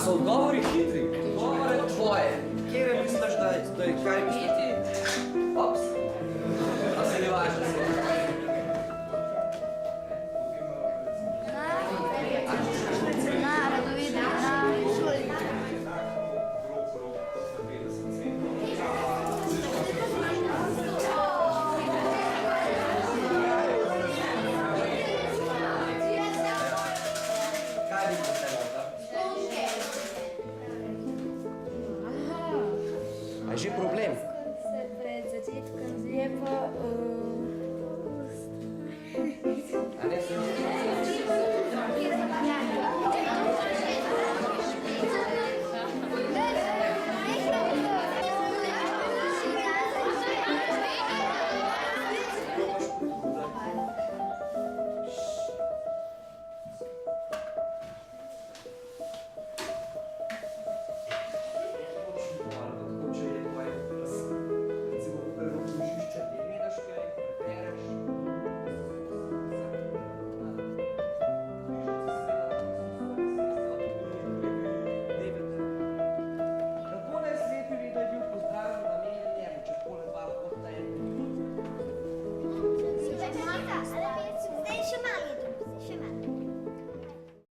so odgovori hitri? Odgovor je tvoje. Kjer misliš, da je kaj misliti? Ops. A se ne važno se. A je že problem?